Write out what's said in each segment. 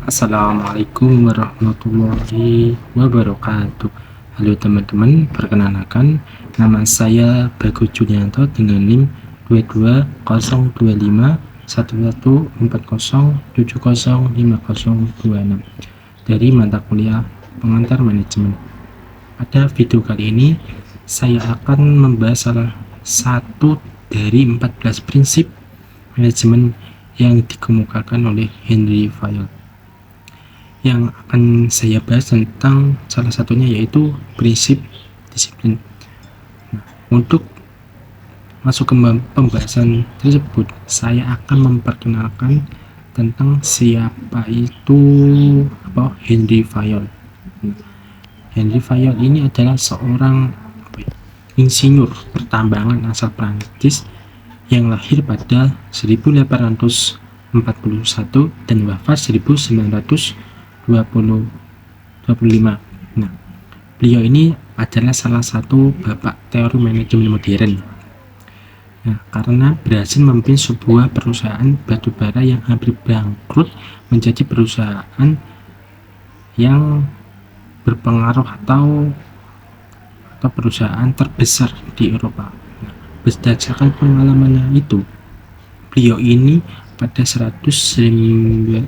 Assalamualaikum warahmatullahi wabarakatuh. Halo teman-teman, perkenalkan nama saya Bagus Julianto dengan NIM 220251140705026 dari mata kuliah pengantar manajemen. Pada video kali ini saya akan membahas salah satu dari 14 prinsip manajemen yang dikemukakan oleh Henry Fayol. Yang akan saya bahas tentang salah satunya yaitu prinsip disiplin. Nah, untuk masuk ke pembahasan tersebut, saya akan memperkenalkan tentang siapa itu Henry Fayol. Henry Fayol ini adalah seorang insinyur pertambangan asal Prancis yang lahir pada 1841 dan wafat 1925. Nah, beliau ini adalah salah satu bapak teori manajemen modern. Nah, karena berhasil memimpin sebuah perusahaan batubara yang hampir bangkrut menjadi perusahaan yang berpengaruh atau perusahaan terbesar di Eropa. Nah, berdasarkan pengalamannya itu, beliau ini pada 1916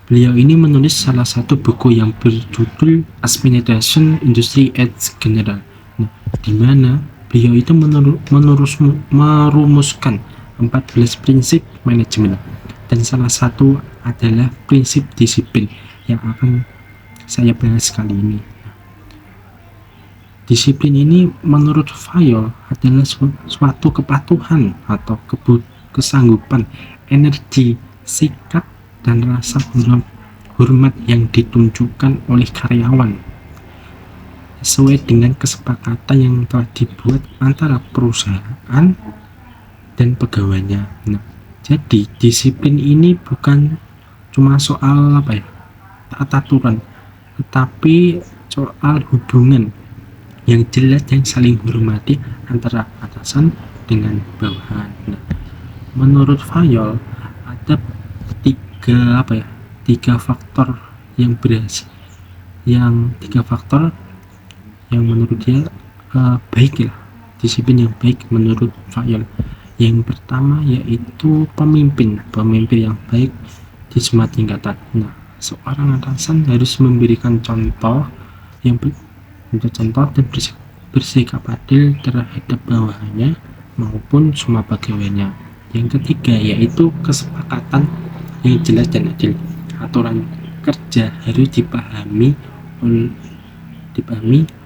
beliau ini menulis salah satu buku yang berjudul Administration Industry et General, di mana beliau itu merumuskan 14 prinsip manajemen, dan salah satu adalah prinsip disiplin yang akan saya bahas kali ini. Disiplin ini menurut Fayol adalah suatu kepatuhan atau kesanggupan, energi, sikap, dan rasa hormat yang ditunjukkan oleh karyawan sesuai dengan kesepakatan yang telah dibuat antara perusahaan dan pegawainya. Nah, jadi disiplin ini bukan cuma soal aturan, tetapi soal hubungan yang jelas dan saling hormati antara atasan dengan bawahan. Nah, menurut Fayol ada tiga faktor yang berhasil, tiga faktor yang menurut dia baik disiplin yang baik menurut Fayol. Yang pertama yaitu pemimpin yang baik di semua tingkatan. Nah, seorang atasan harus memberikan contoh dan bersikap adil terhadap bawahannya maupun semua pegawainya. Yang ketiga yaitu kesepakatan yang jelas dan adil. Aturan kerja harus dipahami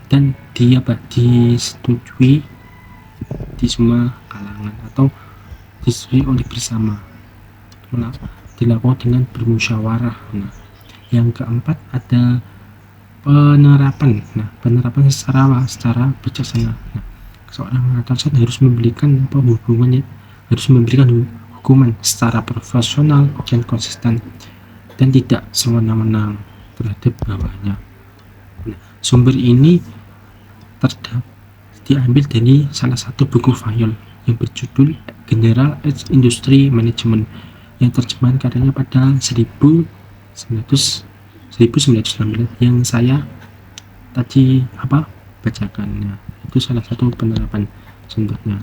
dan disetujui di semua kalangan atau disetujui oleh bersama, dilakukan dengan bermusyawarah. Nah, yang keempat ada penerapan secara bijaksana. Nah, seorang atasan harus memberikan hukuman secara profesional dan konsisten dan tidak semena-mena terhadap bawahnya. Nah, sumber ini diambil dari salah satu buku Fayol yang berjudul General Industry Management yang terjemahan karyanya pada 1916 yang saya tadi bacakannya. Itu salah satu penerapan contohnya.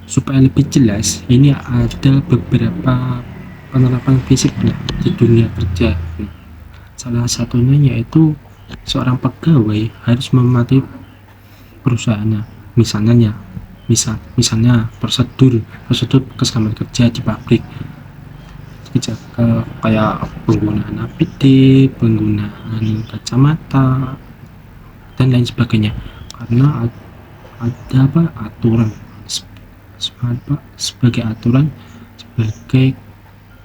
Supaya lebih jelas, ini ada beberapa penerapan prinsip di dunia kerja. Salah satunya yaitu seorang pegawai harus mematuhi perusahaannya. Misalnya prosedur keselamatan kerja di pabrik, kayak penggunaan APD, penggunaan kacamata, dan lain sebagainya. Karena ada aturan sebagai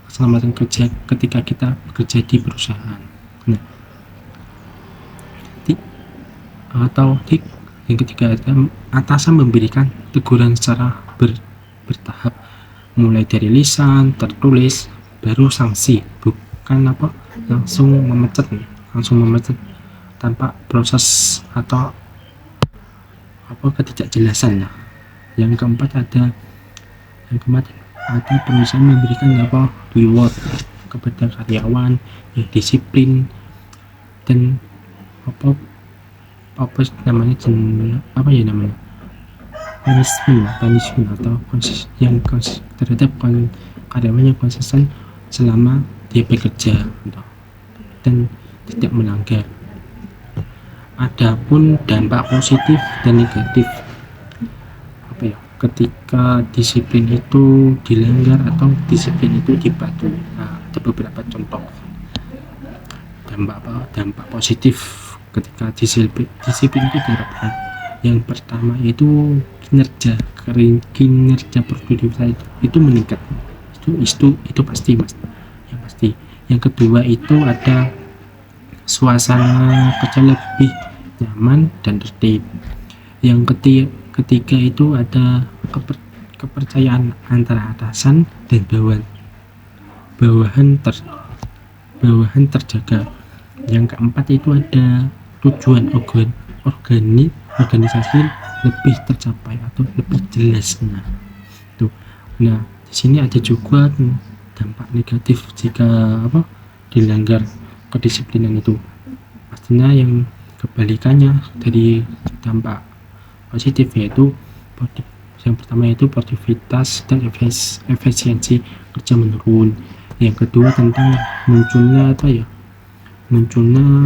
keselamatan kerja ketika kita bekerja di perusahaan. Nah, yang ketiga, atasan memberikan teguran secara bertahap, mulai dari lisan, tertulis, baru sanksi, bukan langsung memecat tanpa proses atau ketidakjelasan. Yang keempat ada perusahaan memberikan reward kepada karyawan yang disiplin dan apa namanya punishment atau terhadap karyawan yang konsisten selama dia bekerja dan tidak melanggar. Adapun dampak positif dan negatif ketika disiplin itu dilanggar atau disiplin itu dipatuhi. Ada beberapa contoh dampak positif ketika disiplin itu diterapkan. Yang pertama itu kinerja produktivitas itu meningkat, itu pasti mas, yang pasti. Yang kedua itu ada suasana kerja lebih nyaman dan tertib. Yang ketiga itu ada kepercayaan antara atasan dan bawahan terjaga. Yang keempat itu ada tujuan organisasi lebih tercapai atau lebih jelas. Nah di sini ada juga dampak negatif jika dilanggar kedisiplinan itu. Pastinya yang kebalikannya dari dampak positif, yaitu yang pertama itu produktivitas dan efisiensi kerja menurun. Yang kedua tentang munculnya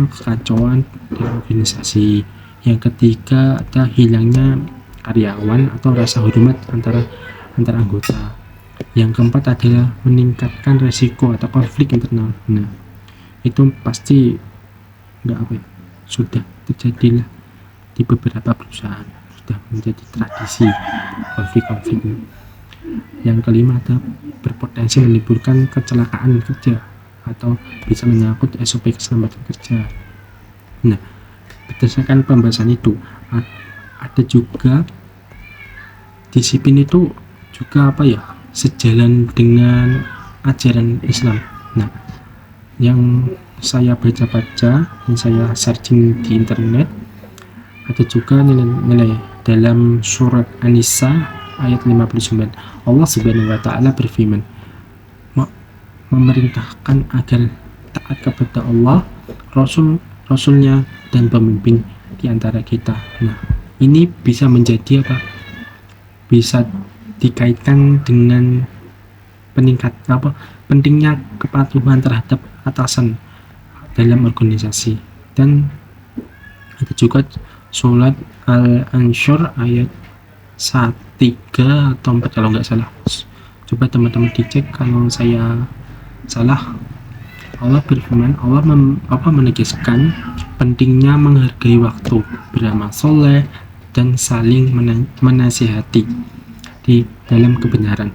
kekacauan di organisasi. Yang ketiga ada hilangnya karyawan atau rasa hormat antara anggota. Yang keempat adalah meningkatkan resiko atau konflik internal. Nah itu pasti sudah terjadilah di beberapa perusahaan, sudah menjadi tradisi konflik. Yang kelima ada berpotensi menimbulkan kecelakaan kerja atau bisa menyangkut SOP keselamatan kerja. Nah berdasarkan pembahasan itu ada juga disiplin itu juga sejalan dengan ajaran Islam. Nah yang saya baca, yang saya searching di internet, ada juga nilai dalam surat An-Nisa ayat 59. Allah Subhanahu wa taala berfirman, memerintahkan agar taat kepada Allah, Rasulnya dan pemimpin di antara kita. Nah ini bisa menjadi bisa dikaitkan dengan pentingnya kepatuhan terhadap atasan dalam organisasi. Dan ada juga surat Al-Ansyur ayat 3 atau 4 kalau nggak salah. Coba teman-teman dicek kalau saya salah. Allah berfirman, Allah menegaskan pentingnya menghargai waktu, beramal soleh, dan saling menasihati di dalam kebenaran,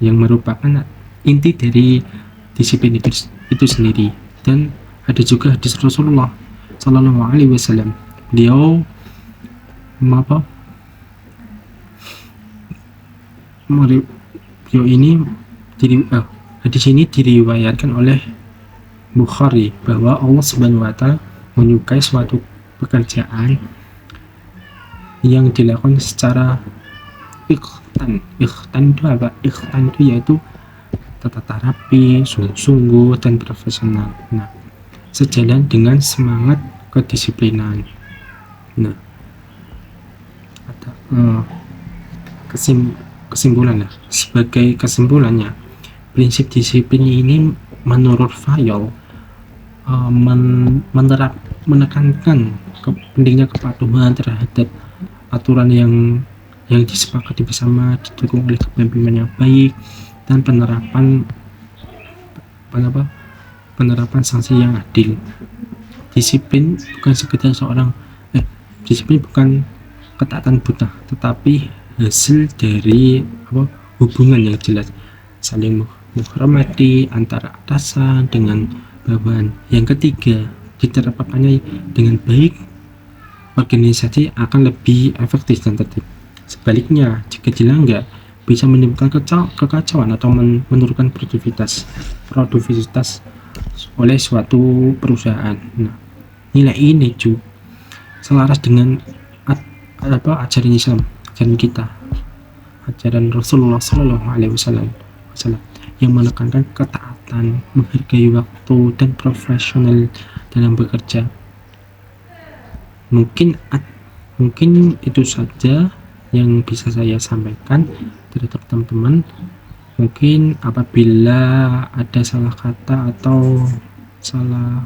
yang merupakan inti dari disiplin itu sendiri. Dan ada juga hadis Rasulullah Sallallahu Alaihi Wasallam, beliau hadis ini diriwayatkan oleh Bukhari bahwa Allah Subhanahu wa taala menyukai suatu pekerjaan yang dilakukan secara ikhtan itu yaitu tata rapi, sungguh-sungguh dan profesional. Nah sejalan dengan semangat kedisiplinan. Nah sebagai kesimpulannya, prinsip disiplin ini menurut Fayol menekankan pentingnya kepatuhan terhadap aturan yang disepakati bersama, didukung oleh kepemimpinan yang baik dan penerapan sanksi yang adil. Disiplin bukan ketaatan buta, tetapi hasil dari hubungan yang jelas, saling menghormati antara atasan dengan bawahan. Yang ketiga, diterapkannya dengan baik, organisasi akan lebih efektif dan tertib. Sebaliknya, jika dilanggar, bisa menimbulkan kekacauan atau menurunkan produktivitas oleh suatu perusahaan. Nah, nilai ini selaras dengan ajaran Islam, ajaran kita, ajaran Rasulullah Shallallahu Alaihi Wasallam yang menekankan ketaatan, menghargai waktu, dan profesional dalam bekerja. Mungkin itu saja yang bisa saya sampaikan terhadap teman-teman. Mungkin apabila ada salah kata atau salah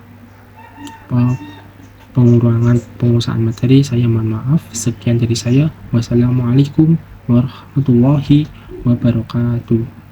pengusahaan materi, saya mohon maaf. Sekian dari saya. Wassalamualaikum warahmatullahi wabarakatuh.